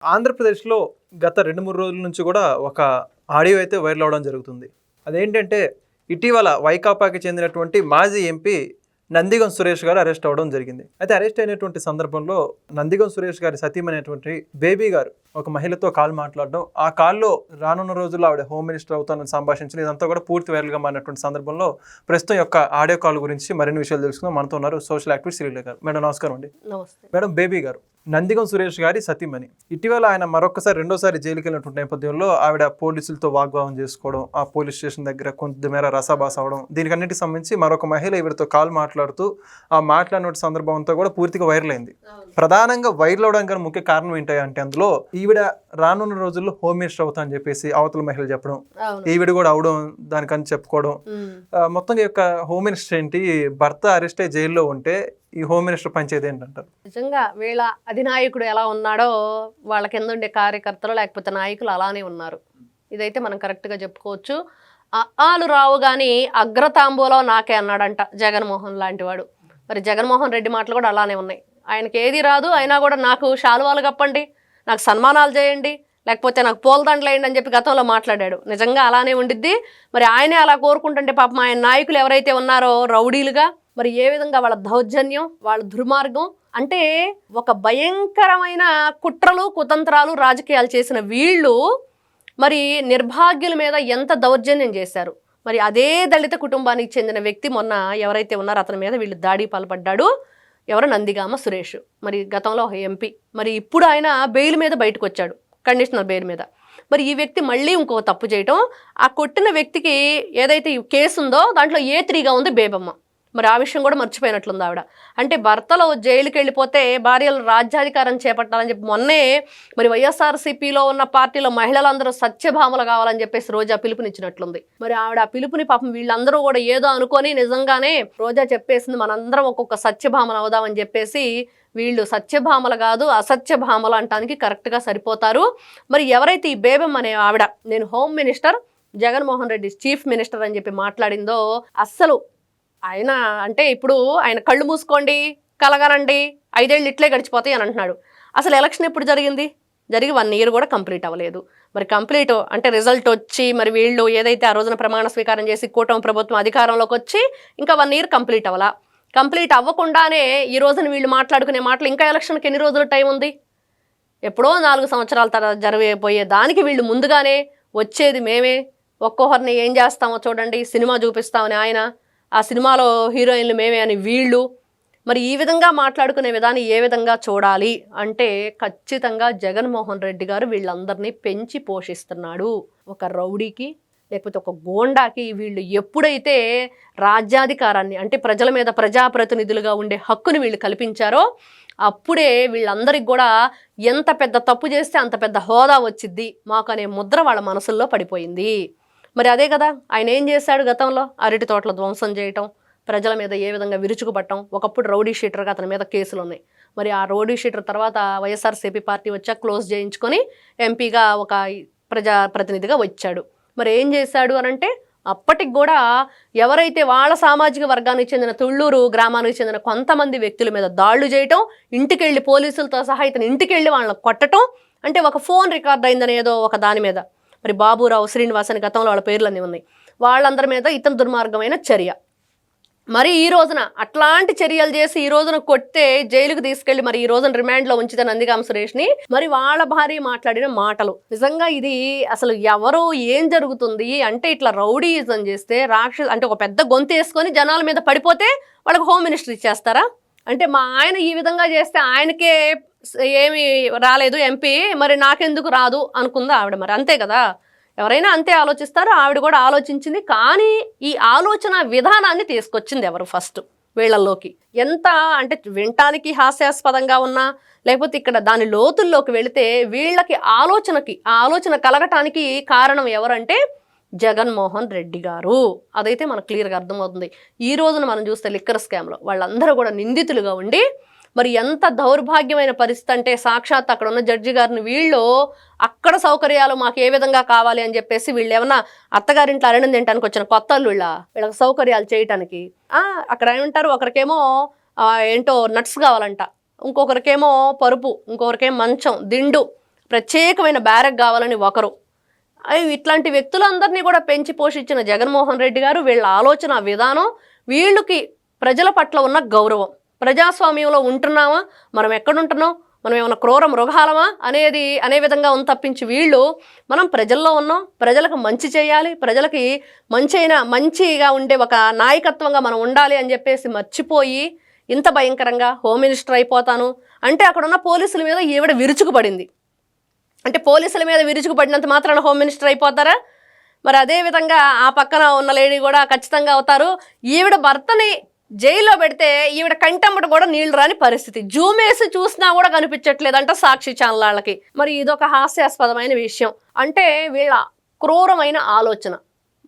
ఆంధ్రప్రదేశ్లో గత 2-3 రోజుల నుంచి కూడా ఒక ఆడియో అయితే వైరల్ అవడం జరుగుతుంది. అదేంటంటే ఇటీవల వైకాపాకి చెందినటువంటి మాజీ ఎంపీ నందిగం సురేష్ గారు అరెస్ట్ అవ్వడం జరిగింది. అయితే అరెస్ట్ అయినటువంటి సందర్భంలో నందిగం సురేష్ గారి సతీమణైనటువంటి బేబీ గారు ఒక మహిళతో కాల్ మాట్లాడడం, ఆ కాల్లో రానున్న రోజుల్లో ఆవిడ హోమ్ మినిస్టర్ అవుతానని సంభాషించడం, ఇదంతా కూడా పూర్తి వైరల్గా మారినటువంటి సందర్భంలో ప్రస్తుతం యొక్క ఆడియో కాల్ గురించి మరిన్ని విషయాలు తెలుసుకుందాం. మనతో ఉన్నారు సోషల్ యాక్టివిస్ట్ శ్రీలేఖ గారు. మేడం నమస్కారం అండి. నమస్తే మేడం, బేబీ గారు నందిగం సురేష్ గారి సతీమణి. ఇటీవల ఆయన రెండోసారి జైలుకి వెళ్ళినటువంటి నేపథ్యంలో ఆవిడ పోలీసులతో వాగ్వాదం చేసుకోవడం, ఆ పోలీస్ స్టేషన్ దగ్గర కొంతమేర రసాబాస అవడం, దీనికన్నిటికి సంబంధించి మరొక మహిళ ఈవిడతో కాల్ మాట్లాడుతూ ఆ మాట్లాడిన సందర్భం అంతా కూడా పూర్తిగా వైరల్ అయింది. ప్రధానంగా వైరల్ అవడానికి ముఖ్య కారణం ఏంటంటే అందులో ఈవిడ రానున్న రోజుల్లో హోమ్ మినిస్టర్ అవుతా అని చెప్పేసి అవతల మహిళలు చెప్పడం, ఈవిడ కూడా అవడం దానికని చెప్పుకోవడం, మొత్తంగా యొక్క హోమ్ మినిస్టర్ ఏంటి, భర్త అరెస్ట్ అయ్యి జైల్లో ఉంటే ఈ హోమ్ మినిస్టర్ పనిచేది ఏంటంటారు? నిజంగా వీళ్ళ అధినాయకుడు ఎలా ఉన్నాడో వాళ్ళ కింద ఉండే కార్యకర్తలు లేకపోతే నాయకులు అలానే ఉన్నారు. ఇదైతే మనం కరెక్ట్గా చెప్పుకోవచ్చు. ఆలు రావు కానీ అగ్రతాంబూలో నాకే అన్నాడంట జగన్మోహన్ లాంటి వాడు. మరి జగన్మోహన్ రెడ్డి మాటలు కూడా అలానే ఉన్నాయి. ఆయనకి ఏది రాదు, అయినా కూడా నాకు శాలువాలు కప్పండి, నాకు సన్మానాలు చేయండి, లేకపోతే నాకు పూలదండలు వేయండి అని చెప్పి గతంలో మాట్లాడాడు. నిజంగా అలానే ఉండిద్ది. మరి ఆయనే అలా కోరుకుంటుంటే పాపం ఆయన నాయకులు ఎవరైతే ఉన్నారో రౌడీలుగా, మరి ఏ విధంగా వాళ్ళ దౌర్జన్యం, వాళ్ళ దుర్మార్గం, అంటే ఒక భయంకరమైన కుట్రలు కుతంత్రాలు రాజకీయాలు చేసిన వీళ్ళు మరి నిర్భాగ్యుల మీద ఎంత దౌర్జన్యం చేశారు. మరి అదే దళిత కుటుంబానికి చెందిన వ్యక్తి మొన్న ఎవరైతే ఉన్నారో అతని మీద వీళ్ళు దాడి పాల్పడ్డాడు. ఎవరు? నందిగామ సురేష్. మరి గతంలో ఎంపీ. మరి ఇప్పుడు ఆయన బెయిల్ మీద బయటకు వచ్చాడు, కండిషనల్ బెయిల్ మీద. మరి ఈ వ్యక్తి మళ్ళీ ఇంకో తప్పు చేయటం, ఆ కొట్టిన వ్యక్తికి ఏదైతే ఈ కేసు ఉందో దాంట్లో A3గా ఉంది బేబమ్మ. మరి ఆ విషయం కూడా మర్చిపోయినట్లుంది ఆవిడ. అంటే భర్తలో జైలుకి వెళ్ళిపోతే భార్యలు రాజ్యాధికారం చేపట్టాలని చెప్పి మొన్నే మరి వైఎస్ఆర్సీపీలో ఉన్న పార్టీలో మహిళలందరూ సత్యభామలు కావాలని చెప్పేసి రోజా పిలుపునిచ్చినట్లుంది. మరి ఆవిడ ఆ పిలుపుని పాపం వీళ్ళందరూ కూడా ఏదో అనుకొని నిజంగానే రోజా చెప్పేసింది మనందరం ఒక్కొక్క సత్యభామలు అవుదామని చెప్పేసి. వీళ్ళు సత్యభామలు కాదు అసత్యభామలు అంటానికి కరెక్ట్గా సరిపోతారు. మరి ఎవరైతే ఈ బేబమ్మ అనే ఆవిడ నేను home minister, Jaganmohan Reddy chief minister అని చెప్పి మాట్లాడిందో, అస్సలు ఆయన అంటే ఇప్పుడు ఆయన కళ్ళు మూసుకోండి కలగనండి 5 ఏళ్ళు ఇట్లే గడిచిపోతాయి అని అంటున్నాడు. అసలు ఎలక్షన్ ఎప్పుడు జరిగింది? జరిగి 1 ఇయర్ కూడా కంప్లీట్ అవ్వలేదు. మరి కంప్లీట్ అంటే రిజల్ట్ వచ్చి మరి వీళ్ళు ఏదైతే ఆ రోజున ప్రమాణ స్వీకారం చేసి కూటమి ప్రభుత్వం అధికారంలోకి వచ్చి ఇంకా 1 ఇయర్ కంప్లీట్ అవ్వాలా. కంప్లీట్ అవ్వకుండానే ఈ రోజున వీళ్ళు మాట్లాడుకునే మాటలు ఇంకా ఎలక్షన్కి ఎన్ని రోజులు టైం ఉంది? ఎప్పుడో 4 సంవత్సరాల తర్వాత జరిగిపోయే దానికి వీళ్ళు ముందుగానే వచ్చేది మేమే, ఒక్కొక్కరిని ఏం చేస్తామో చూడండి, సినిమా చూపిస్తామని ఆయన, ఆ సినిమాలో హీరోయిన్లు మేమే అని వీళ్ళు. మరి ఈ విధంగా మాట్లాడుకునే విధానం ఏ విధంగా చూడాలి అంటే ఖచ్చితంగా జగన్మోహన్ రెడ్డి గారు వీళ్ళందరినీ పెంచి పోషిస్తున్నాడు. ఒక రౌడీకి లేకపోతే ఒక గోండాకి వీళ్ళు ఎప్పుడైతే రాజ్యాధికారాన్ని అంటే ప్రజల మీద ప్రజాప్రతినిధులుగా ఉండే హక్కుని వీళ్ళు కల్పించారో అప్పుడే వీళ్ళందరికీ కూడా ఎంత పెద్ద తప్పు చేస్తే అంత పెద్ద హోదా వచ్చిద్ది మాకు అనే ముద్ర వాళ్ళ మనసుల్లో పడిపోయింది. మరి అదే కదా ఆయన ఏం చేశాడు గతంలో? అరటి తోటల ధ్వంసం చేయటం, ప్రజల మీద ఏ విధంగా విరుచుకుపట్టడం. ఒకప్పుడు రౌడీ షీటర్గా అతని మీద కేసులు ఉన్నాయి. మరి ఆ రౌడీ షీటర్ తర్వాత వైఎస్ఆర్సీపీ పార్టీ వచ్చాక క్లోజ్ చేయించుకొని ఎంపీగా ఒక ప్రజాప్రతినిధిగా వచ్చాడు. మరి ఏం చేశాడు అనంటే అప్పటికి కూడా ఎవరైతే వాళ్ళ సామాజిక వర్గానికి చెందిన తుళ్ళూరు గ్రామానికి చెందిన కొంతమంది వ్యక్తుల మీద దాడులు చేయటం, ఇంటికెళ్ళి పోలీసులతో సహా ఇతను ఇంటికెళ్ళి వాళ్ళని కొట్టడం, అంటే ఒక ఫోన్ రికార్డ్ అయిందని ఏదో ఒక దాని మీద. మరి బాబురావు, శ్రీనివాస్ అని గతంలో వాళ్ళ పేర్లన్నీ ఉన్నాయి. వాళ్ళందరి మీద ఇతను దుర్మార్గమైన చర్య. మరి ఈ రోజున అట్లాంటి చర్యలు చేసి ఈ రోజున కొట్టే జైలుకు తీసుకెళ్లి మరి ఈ రోజున రిమాండ్లో ఉంచితే నందిగామ సురేష్ని, మరి వాళ్ళ భార్య మాట్లాడిన మాటలు నిజంగా ఇది అసలు ఎవరు ఏం జరుగుతుంది అంటే ఇట్లా రౌడీయిజం చేస్తే అంటే ఒక పెద్ద గొంతు వేసుకొని జనాల మీద పడిపోతే వాళ్ళకి హోమ్ మినిస్టర్ ఇచ్చేస్తారా? అంటే మా ఆయన ఈ విధంగా చేస్తే ఆయనకే ఏమి రాలేదు ఎంపీ, మరి నాకెందుకు రాదు అనుకుందా ఆవిడ. మరి అంతే కదా, ఎవరైనా అంతే ఆలోచిస్తారు. ఆవిడ కూడా ఆలోచించింది. కానీ ఈ ఆలోచన విధానాన్ని తీసుకొచ్చింది ఎవరు ఫస్ట్ వీళ్ళల్లోకి? ఎంత అంటే వినటానికి హాస్యాస్పదంగా ఉన్నా లేకపోతే ఇక్కడ దాని లోతుల్లోకి వెళితే వీళ్ళకి ఆలోచన కలగటానికి కారణం ఎవరంటే జగన్మోహన్ రెడ్డి గారు. అదైతే మనకు క్లియర్గా అర్థమవుతుంది. ఈ రోజున మనం చూస్తే లిక్కర్ స్కామ్లో వాళ్ళందరూ కూడా నిందితులుగా ఉండి మరి ఎంత దౌర్భాగ్యమైన పరిస్థితి అంటే సాక్షాత్ అక్కడ ఉన్న జడ్జి గారిని వీళ్ళు అక్కడ సౌకర్యాలు మాకు ఏ విధంగా కావాలి అని చెప్పేసి వీళ్ళు ఏమన్నా అత్తగారింట్లో అరణం తినడానికి వచ్చిన కొత్త వీళ్ళకి సౌకర్యాలు చేయటానికి అక్కడ ఏమంటారు, ఒకరికేమో ఏంటో నట్స్ కావాలంట, ఇంకొకరికేమో పరుపు, ఇంకొకరికేమో మంచం, దిండు, ప్రత్యేకమైన బ్యారక్ కావాలని ఒకరు. ఇట్లాంటి వ్యక్తులందరినీ కూడా పెంచి పోషించిన జగన్మోహన్ రెడ్డి గారు, వీళ్ళ ఆలోచన విధానం, వీళ్ళకి ప్రజల పట్ల ఉన్న గౌరవం, ప్రజాస్వామ్యంలో ఉంటున్నామా, మనం ఎక్కడుంటున్నాం, మనం ఏమైనా క్రూర మృగాలమా అనే విధంగా ఉంది తప్పించి, వీళ్ళు మనం ప్రజల్లో ఉన్నాం, ప్రజలకు మంచి చేయాలి, ప్రజలకి మంచిగా ఉండే ఒక నాయకత్వంగా మనం ఉండాలి అని చెప్పేసి మర్చిపోయి ఇంత భయంకరంగా హోమ్ మినిస్టర్ అయిపోతాను అంటే అక్కడ ఉన్న పోలీసుల మీద ఈవిడ విరుచుకుపడింది. అంటే పోలీసుల మీద విరుచుకుపడినంత మాత్రాన హోమ్ మినిస్టర్ అయిపోతారా? మరి అదేవిధంగా ఆ పక్కన ఉన్న లేడీ కూడా ఖచ్చితంగా అవుతారు. ఈవిడ భర్తని జైల్లో పెడితే ఈవిడ కంటెంబట కూడా నీళ్లు రాని పరిస్థితి, జూమ్ వేసి చూసినా కూడా కనిపించట్లేదంట సాక్షి ఛానల్ వాళ్ళకి. మరి ఇదొక హాస్యాస్పదమైన విషయం. అంటే వీళ్ళ క్రూరమైన ఆలోచన.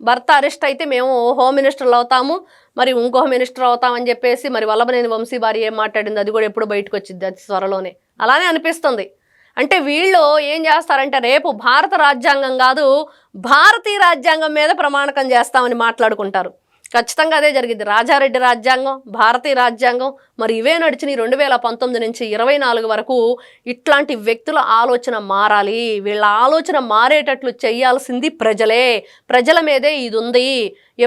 భర్త అరెస్ట్ అయితే మేము హోమ్ మినిస్టర్లు అవుతాము, మరి ఇంకో మినిస్టర్ అవుతామని చెప్పేసి, మరి వల్లభనేని వంశీ భార్య ఏం మాట్లాడింది అది కూడా ఎప్పుడు బయటకు వచ్చింది, అది త్వరలోనే. అలానే అనిపిస్తుంది. అంటే వీళ్ళు ఏం చేస్తారంటే రేపు భారత రాజ్యాంగం కాదు భారతీయ రాజ్యాంగం మీద ప్రమాణకం చేస్తామని మాట్లాడుకుంటారు. ఖచ్చితంగా అదే జరిగింది. రాజారెడ్డి రాజ్యాంగం, భారతీయ రాజ్యాంగం, మరి ఇవే నడిచినాయి 2019 నుంచి 24 వరకు. ఇట్లాంటి వ్యక్తుల ఆలోచన మారాలి. వీళ్ళ ఆలోచన మారేటట్లు చేయాల్సింది ప్రజలే. ప్రజల మీదే ఇది ఉంది.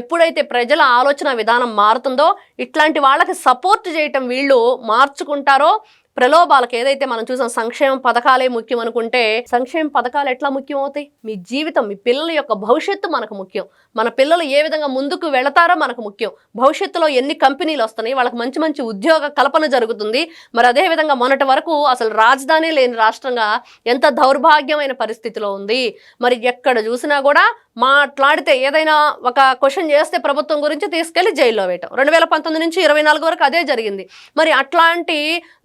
ఎప్పుడైతే ప్రజల ఆలోచన విధానం మారుతుందో, ఇట్లాంటి వాళ్ళకి సపోర్ట్ చేయటం వీళ్ళు మార్చుకుంటారో, ప్రలోభాలకు ఏదైతే మనం చూసాం సంక్షేమ పథకాలే ముఖ్యం అనుకుంటే, సంక్షేమ పథకాలు ఎట్లా ముఖ్యం అవుతాయి? మీ జీవితం, మీ పిల్లల యొక్క భవిష్యత్తు మనకు ముఖ్యం. మన పిల్లలు ఏ విధంగా ముందుకు వెళతారో మనకు ముఖ్యం. భవిష్యత్తులో ఎన్ని కంపెనీలు వస్తున్నాయి, వాళ్ళకి మంచి మంచి ఉద్యోగ కల్పన జరుగుతుంది. మరి అదేవిధంగా మొన్నటి వరకు అసలు రాజధాని లేని రాష్ట్రంగా ఎంత దౌర్భాగ్యమైన పరిస్థితిలో ఉంది. మరి ఎక్కడ చూసినా కూడా మాట్లాడితే ఏదైనా ఒక క్వశ్చన్ చేస్తే ప్రభుత్వం గురించి తీసుకెళ్లి జైల్లో వేయటం. 2019 నుంచి 24 వరకు అదే జరిగింది. మరి అట్లాంటి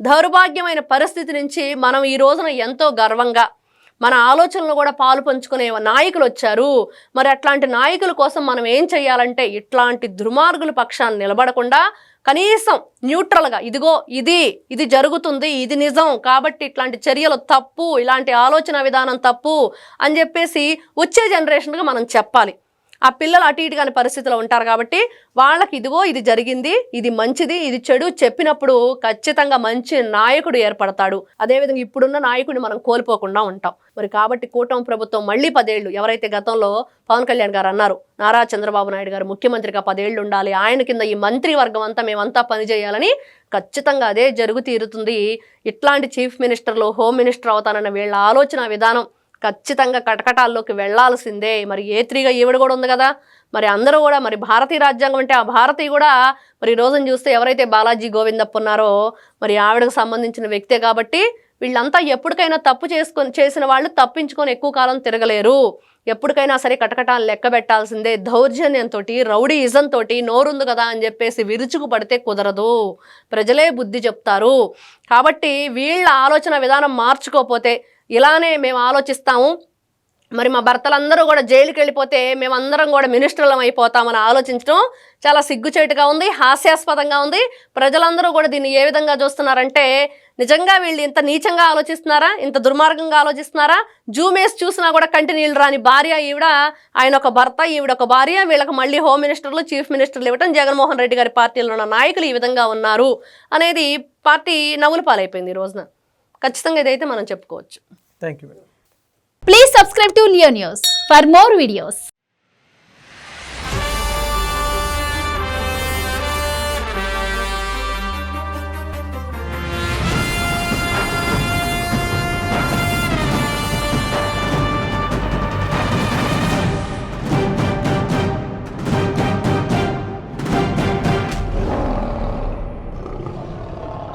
దౌర్భాగ్యమైన పరిస్థితి నుంచి మనం ఈ రోజున ఎంతో గర్వంగా మన ఆలోచనలు కూడా పాలు పంచుకునే నాయకులు వచ్చారు. మరి అట్లాంటి నాయకుల కోసం మనం ఏం చేయాలంటే, ఇట్లాంటి దుర్మార్గుల పక్షాన్ని నిలబడకుండా కనీసం న్యూట్రల్గా ఇదిగో ఇది జరుగుతుంది, ఇది నిజం కాబట్టి ఇట్లాంటి చర్యలు తప్పు, ఇలాంటి ఆలోచన విధానం తప్పు అని చెప్పేసి వచ్చే జనరేషన్గా మనం చెప్పాలి. ఆ పిల్లలు అటు ఇటు కాని పరిస్థితిలో ఉంటారు కాబట్టి వాళ్ళకి ఇదిగో ఇది జరిగింది, ఇది మంచిది, ఇది చెడు చెప్పినప్పుడు ఖచ్చితంగా మంచి నాయకుడు ఏర్పడతాడు. అదేవిధంగా ఇప్పుడున్న నాయకుడిని మనం కోల్పోకుండా ఉంటాం. మరి కాబట్టి కూటమి ప్రభుత్వం మళ్ళీ 10 ఏళ్ళు, ఎవరైతే గతంలో పవన్ కళ్యాణ్ గారు అన్నారు నారా చంద్రబాబు నాయుడు గారు ముఖ్యమంత్రిగా 10 ఏళ్ళు ఉండాలి, ఆయన కింద ఈ మంత్రివర్గం అంతా మేమంతా పనిచేయాలని, ఖచ్చితంగా అదే జరుగు తీరుతుంది. ఇట్లాంటి చీఫ్ మినిస్టర్లు, హోమ్ మినిస్టర్ అవుతానన్న వీళ్ళ ఆలోచన విధానం ఖచ్చితంగా కటకటాల్లోకి వెళ్లాల్సిందే. మరి A3గా ఈవిడ కూడా ఉంది కదా, మరి అందరూ కూడా మరి భారతీయ రాజ్యాంగం అంటే ఆ భారతీయ కూడా మరి ఈ రోజున చూస్తే ఎవరైతే బాలాజీ గోవిందప్ప ఉన్నారో మరి ఆవిడకు సంబంధించిన వ్యక్తే కాబట్టి వీళ్ళంతా ఎప్పటికైనా తప్పు చేసిన వాళ్ళు తప్పించుకొని ఎక్కువ కాలం తిరగలేరు. ఎప్పటికైనా సరే కటకటాలు లెక్క పెట్టాల్సిందే. దౌర్జన్యంతో, రౌడీయిజంతో నోరుంది కదా అని చెప్పేసి విరుచుకు పడితే కుదరదు. ప్రజలే బుద్ధి చెప్తారు. కాబట్టి వీళ్ళ ఆలోచన విధానం మార్చుకోకపోతే ఇలానే మేము ఆలోచిస్తాము, మరి మా భర్తలందరూ కూడా జైలుకి వెళ్ళిపోతే మేమందరం కూడా మినిస్టర్లం అయిపోతామని ఆలోచించడం చాలా సిగ్గుచేటుగా ఉంది, హాస్యాస్పదంగా ఉంది. ప్రజలందరూ కూడా దీన్ని ఏ విధంగా చూస్తున్నారంటే, నిజంగా వీళ్ళు ఇంత నీచంగా ఆలోచిస్తున్నారా, ఇంత దుర్మార్గంగా ఆలోచిస్తున్నారా? జూమేసి చూసినా కూడా కంటి నీళ్ళు రాని భార్య ఈవిడ, ఆయన ఒక భర్త, ఈవిడ ఒక భార్య, వీళ్ళకి మళ్ళీ హోమ్ మినిస్టర్లు, చీఫ్ మినిస్టర్లు ఇవ్వటం, జగన్మోహన్ రెడ్డి గారి పార్టీలో ఉన్న నాయకులు ఈ విధంగా ఉన్నారు అనేది పార్టీ నవ్వుల పాలైపోయింది ఈ రోజున. ఖచ్చితంగా ఇదైతే మనం చెప్పుకోవచ్చు. Thank you. Please subscribe to Leo News for more videos.